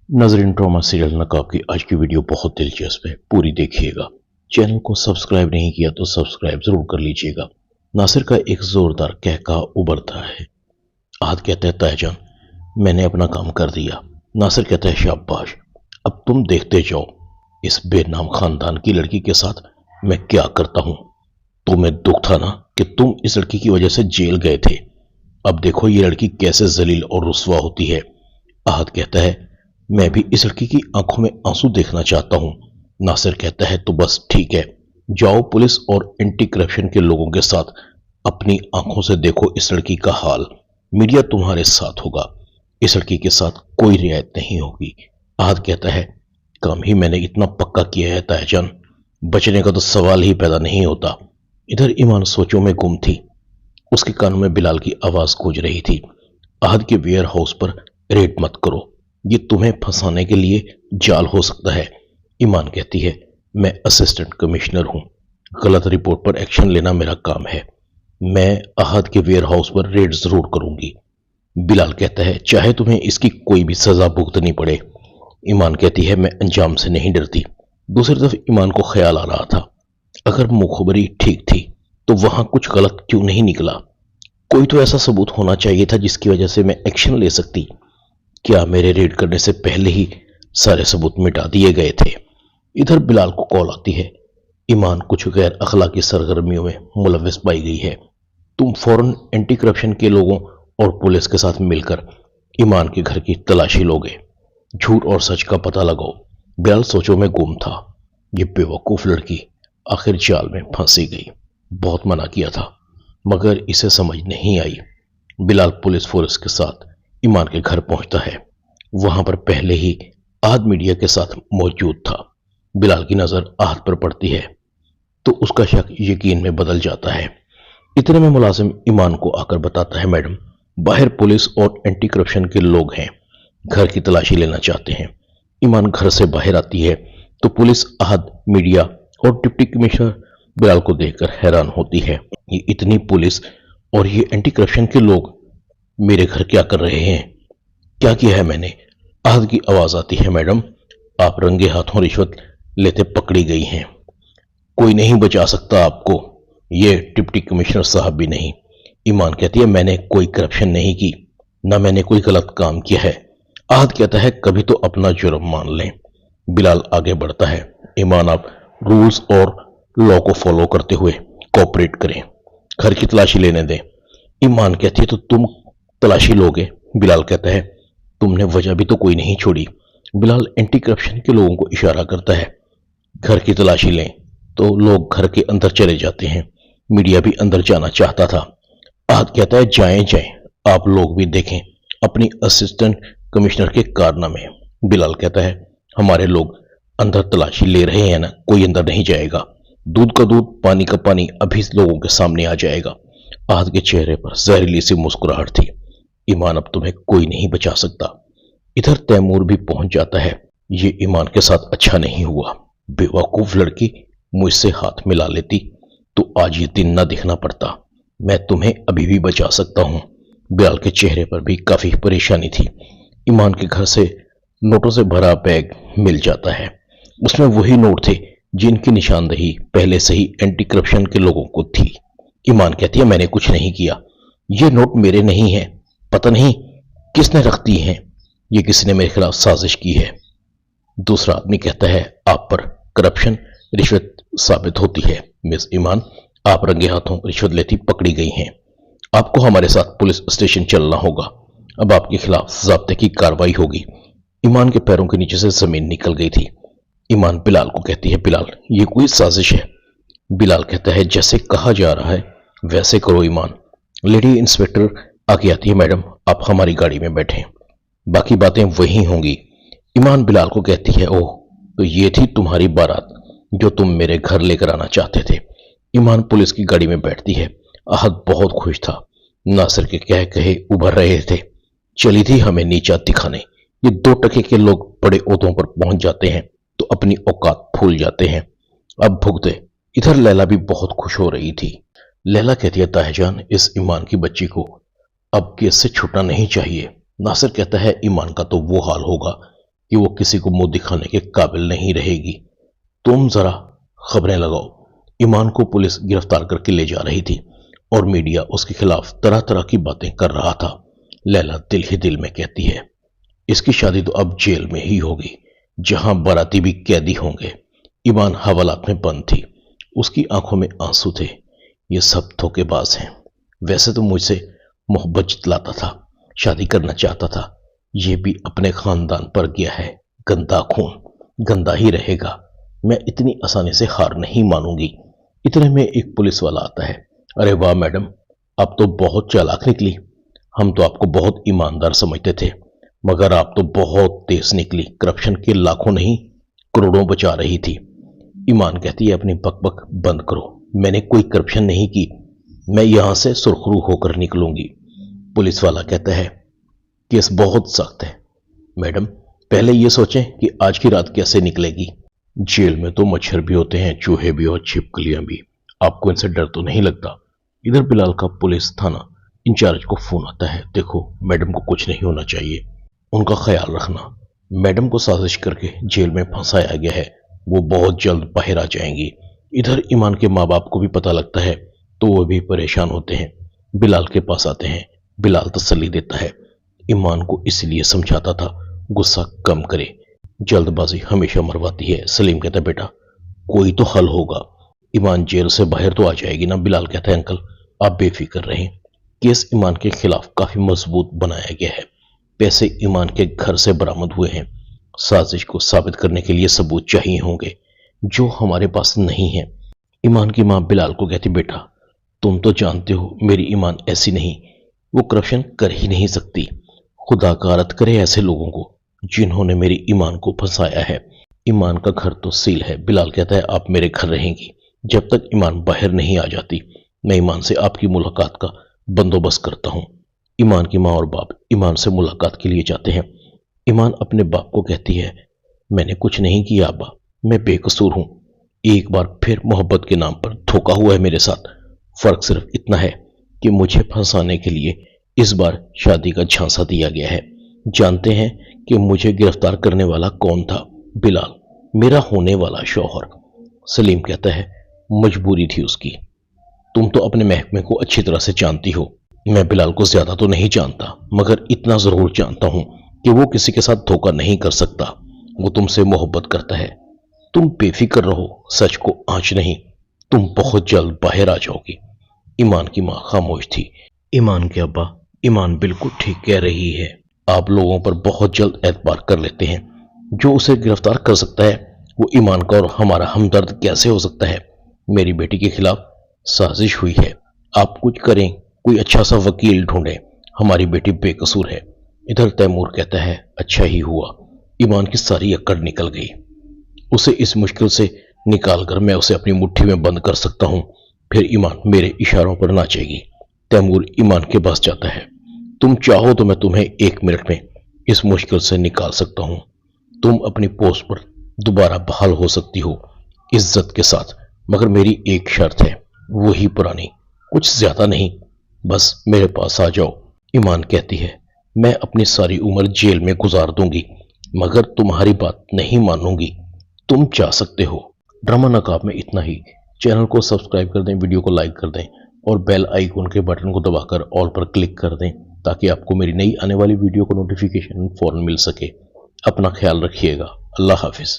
नाजरीन, drama serial नकाब की आज की वीडियो बहुत दिलचस्प है, पूरी देखिएगा। चैनल को सब्सक्राइब नहीं किया तो सब्सक्राइब जरूर कर लीजिएगा। नासिर का एक जोरदार कहका उभरता है। आहद कहता है, ताईजान मैंने अपना काम कर दिया। नासिर कहता है, शाबाश, अब तुम देखते जाओ इस बेनाम खानदान की लड़की के साथ मैं क्या करता हूं। तुम्हें दुख था ना कि तुम इस लड़की की वजह से जेल गए थे, अब देखो ये लड़की कैसे जलील और रुस्वा होती है। आहद कहता है, मैं भी इस लड़की की आंखों में आंसू देखना चाहता हूं। नासिर कहता है, तो बस ठीक है, जाओ पुलिस और एंटी करप्शन के लोगों के साथ अपनी आंखों से देखो इस लड़की का हाल। मीडिया तुम्हारे साथ होगा, इस लड़की के साथ कोई रियायत नहीं होगी। आहद कहता है, काम ही मैंने इतना पक्का किया है ताईजान, बचने का तो सवाल ही पैदा नहीं होता। इधर ईमान सोचों में गुम थी। उसके कानों में बिलाल की आवाज गूंज रही थी, आहद के वेयर हाउस पर रेड मत करो, ये तुम्हें फंसाने के लिए जाल हो सकता है। ईमान कहती है, मैं असिस्टेंट कमिश्नर हूं, गलत रिपोर्ट पर एक्शन लेना मेरा काम है, मैं आहद के वेयर हाउस पर रेड जरूर करूंगी। बिलाल कहता है, चाहे तुम्हें इसकी कोई भी सजा भुगतनी पड़े। ईमान कहती है, मैं अंजाम से नहीं डरती। दूसरी तरफ ईमान को ख्याल आ रहा था, अगर मुखबरी ठीक थी तो वहां कुछ गलत क्यों नहीं निकला। कोई तो ऐसा सबूत होना चाहिए था जिसकी वजह से मैं एक्शन ले सकती। क्या मेरे रेड करने से पहले ही सारे सबूत मिटा दिए गए थे। इधर बिलाल को कॉल आती है, ईमान कुछ गैर अखलाकी सरगर्मियों में मुलविस पाई गई है, तुम फौरन एंटी करप्शन के लोगों और पुलिस के साथ मिलकर ईमान के घर की तलाशी लोगे, झूठ और सच का पता लगाओ। बिलाल सोचों में गुम था, ये बेवकूफ लड़की आखिर जाल में फंसी गई। बहुत मना किया था मगर इसे समझ नहीं आई। बिलाल पुलिस फोर्स के साथ ईमान के घर पहुंचता है। वहां पर पहले ही आहद मीडिया के साथ मौजूद था। बिलाल की नजर आहद पर पड़ती है तो उसका शक यकीन में बदल जाता है। इतने में मुलाजिम ईमान को आकर बताता है, मैडम बाहर पुलिस और एंटी करप्शन के लोग हैं, घर की तलाशी लेना चाहते हैं। ईमान घर से बाहर आती है तो पुलिस, आहद, मीडिया और डिप्टी कमिश्नर बिलाल को देखकर हैरान होती है। ये इतनी पुलिस और ये एंटी करप्शन के लोग मेरे घर क्या कर रहे हैं, क्या किया है मैंने। आहद की आवाज आती है, मैडम आप रंगे हाथों रिश्वत लेते पकड़ी गई हैं, कोई नहीं बचा सकता आपको, ये डिप्टी कमिश्नर साहब भी नहीं। ईमान कहती है, मैंने कोई करप्शन नहीं की, ना मैंने कोई गलत काम किया है। आहद कहता है, कभी तो अपना जुर्म मान लें। बिलाल आगे बढ़ता है, ईमान आप रूल्स और लॉ को फॉलो करते हुए कोऑपरेट करें, घर की तलाशी लेने दें। ईमान कहती है, तो तुम तलाशी लोगे। बिलाल कहता है, तुमने वजह भी तो कोई नहीं छोड़ी। बिलाल एंटी करप्शन के लोगों को इशारा करता है, घर की तलाशी लें तो लोग घर के अंदर चले जाते हैं। मीडिया भी अंदर जाना चाहता था। आहद कहता है, जाएं जाएं, आप लोग भी देखें अपनी असिस्टेंट कमिश्नर के कारनामे। बिलाल कहता है, हमारे लोग अंदर तलाशी ले रहे हैं ना, कोई अंदर नहीं जाएगा, दूध का दूध पानी का पानी अभी लोगों के सामने आ जाएगा। आहद के चेहरे पर जहरीली सी मुस्कुराहट थी। ईमान अब तुम्हें कोई नहीं बचा सकता। इधर तैमूर भी पहुंच जाता है। ये ईमान के साथ अच्छा नहीं हुआ, बेवकूफ लड़की मुझसे हाथ मिला लेती तो आज ये दिन ना दिखना पड़ता, मैं तुम्हें अभी भी बचा सकता हूं। बिलाल के चेहरे पर भी काफी परेशानी थी। ईमान के घर से नोटों से भरा बैग मिल जाता है, उसमें वही नोट थे जिनकी निशानदेही पहले से ही एंटी करप्शन के लोगों को थी। ईमान कहती है, मैंने कुछ नहीं किया, ये नोट मेरे नहीं है, पता नहीं किसने रख दी हैं, ये किसी ने मेरे खिलाफ साजिश की है। दूसरा आदमी कहता है, आप पर करप्शन रिश्वत साबित होती है मिस ईमान, आप रंगे हाथों रिश्वत लेती पकड़ी गई हैं, आपको हमारे साथ पुलिस स्टेशन चलना होगा, अब आपके खिलाफ ज़ाब्ते की कार्रवाई होगी। ईमान के पैरों के नीचे से जमीन निकल गई थी। ईमान बिलाल को कहती है, बिलाल ये कोई साजिश है। बिलाल कहता है, जैसे कहा जा रहा है वैसे करो ईमान। लेडी इंस्पेक्टर आगे आती है, मैडम आप हमारी गाड़ी में बैठें, बाकी बातें वही होंगी। ईमान बिलाल को कहती है, ओह तो ये थी तुम्हारी बारात जो तुम मेरे घर लेकर आना चाहते थे। ईमान पुलिस की गाड़ी में बैठती है। आहद बहुत खुश था, नासिर के कह कहे उभर रहे थे, चली थी हमें नीचा दिखाने। ये 2 टके के लोग बड़े ओहदों पर पहुंच जाते हैं तो अपनी औकात भूल जाते हैं, अब भुगते। इधर लैला भी बहुत खुश हो रही थी। लैला कहती है, ताईजान इस ईमान की बच्ची को अब केस से छूटना नहीं चाहिए। नासिर कहता है, ईमान का तो वो हाल होगा کہ وہ کسی کو मुंह दिखाने के काबिल नहीं रहेगी। तुम जरा खबरें लगाओ। ईमान को पुलिस गिरफ्तार करके ले जा रही थी और मीडिया उसके खिलाफ तरह तरह की बातें कर रहा था। लैला दिल ही दिल में कहती है, इसकी शादी तो अब जेल में ही होगी, जहां बाराती भी कैदी होंगे। ईमान हवालात में बंद थी, उसकी आंखों में आंसू थे। ये सब धोखेबाज हैं। वैसे तो मुझसे मोहब्बत जतलाता था, शादी करना चाहता था। ये भी अपने खानदान पर गया है। गंदा खून गंदा ही रहेगा। मैं इतनी आसानी से हार नहीं मानूंगी। इतने में एक पुलिस वाला आता है। अरे वाह मैडम, आप तो बहुत चालाक निकली। हम तो आपको बहुत ईमानदार समझते थे, मगर आप तो बहुत तेज निकली। करप्शन के लाखों नहीं करोड़ों बचा रही थी। ईमान कहती है, अपनी बकबक बंद करो, मैंने कोई करप्शन नहीं की। मैं यहां से सुरखरू होकर निकलूंगी। पुलिस वाला कहता है, केस बहुत सख्त है मैडम, पहले ये सोचें कि आज की रात कैसे निकलेगी। जेल में तो मच्छर भी होते हैं, चूहे भी और छिपकलियां भी। आपको इनसे डर तो नहीं लगता। इधर बिलाल का पुलिस थाना इंचार्ज को फोन आता है, देखो मैडम को कुछ नहीं होना चाहिए, उनका ख्याल रखना। मैडम को साजिश करके जेल में फंसाया गया है, वो बहुत जल्द बाहर आ जाएंगी। इधर ईमान के माँ बाप को भी पता लगता है तो वो भी परेशान होते हैं। बिलाल के पास आते हैं। बिलाल तसल्ली देता है, ईमान को इसलिए समझाता था गुस्सा कम करे, जल्दबाजी हमेशा मरवाती है। सलीम कहता है, बेटा कोई तो हल होगा, ईमान जेल से बाहर तो आ जाएगी ना। बिलाल कहता है, अंकल आप बेफिक्र रहें, केस ईमान के खिलाफ काफी मजबूत बनाया गया है। पैसे ईमान के घर से बरामद हुए हैं। साजिश को साबित करने के लिए सबूत चाहिए होंगे जो हमारे पास नहीं है। ईमान की मां बिलाल को कहती, बेटा तुम तो जानते हो मेरी ईमान ऐसी नहीं, वो करप्शन कर ही नहीं सकती। खुदा गारत करे ऐसे लोगों को जिन्होंने मेरी ईमान को फंसाया है। ईमान का घर तो सील है। बिलाल कहता है, आप मेरे घर रहेंगी जब तक ईमान बाहर नहीं आ जाती। मैं ईमान से आपकी मुलाकात का बंदोबस्त करता हूँ। ईमान की माँ और बाप ईमान से मुलाकात के लिए जाते हैं। ईमान अपने बाप को कहती है, मैंने कुछ नहीं किया अब्बा, मैं बेकसूर हूं। एक बार फिर मोहब्बत के नाम पर धोखा हुआ है मेरे साथ। फर्क सिर्फ इतना है कि मुझे फंसाने के लिए इस बार शादी का झांसा दिया गया है। जानते हैं कि मुझे गिरफ्तार करने वाला कौन था? बिलाल, मेरा होने वाला शौहर। सलीम कहता है, मजबूरी थी उसकी। तुम तो अपने महकमे को अच्छी तरह से जानती हो। मैं बिलाल को ज्यादा तो नहीं जानता, मगर इतना जरूर जानता हूं कि वो किसी के साथ धोखा नहीं कर सकता। वो तुमसे मोहब्बत करता है। तुम बेफिक्र रहो, सच को आंच नहीं, तुम बहुत जल्द बाहर आ जाओगी। ईमान की मां खामोश थी। ईमान के अब्बा, ईमान बिल्कुल ठीक कह रही है। आप लोगों पर बहुत जल्द एतबार कर लेते हैं। जो उसे गिरफ्तार कर सकता है वो ईमान का और हमारा हमदर्द कैसे हो सकता है? मेरी बेटी के खिलाफ साजिश हुई है। आप कुछ करें, कोई अच्छा सा वकील ढूंढें, हमारी बेटी बेकसूर है। इधर तैमूर कहता है, अच्छा ही हुआ, ईमान की सारी अकड़ निकल गई। उसे इस मुश्किल से निकालकर मैं उसे अपनी मुट्ठी में बंद कर सकता हूं, फिर ईमान मेरे इशारों पर नाचेगी। तैमूर ईमान के पास जाता है, तुम चाहो तो मैं तुम्हें 1 मिनट में इस मुश्किल से निकाल सकता हूं। तुम अपनी पोस्ट पर दोबारा बहाल हो सकती हो इज्जत के साथ, मगर मेरी एक शर्त है, वही पुरानी, कुछ ज्यादा नहीं, बस मेरे पास आ जाओ। ईमान कहती है, मैं अपनी सारी उम्र जेल में गुजार दूंगी, मगर तुम्हारी बात नहीं मानूंगी। तुम जा सकते हो। ड्रामा नकाब में इतना ही। चैनल को सब्सक्राइब कर दें, वीडियो को लाइक कर दें और बेल आइकन के बटन को दबाकर ऑल पर क्लिक कर दें ताकि आपको मेरी नई आने वाली वीडियो को नोटिफिकेशन फौरन मिल सके। अपना ख्याल रखिएगा। अल्लाह हाफिज।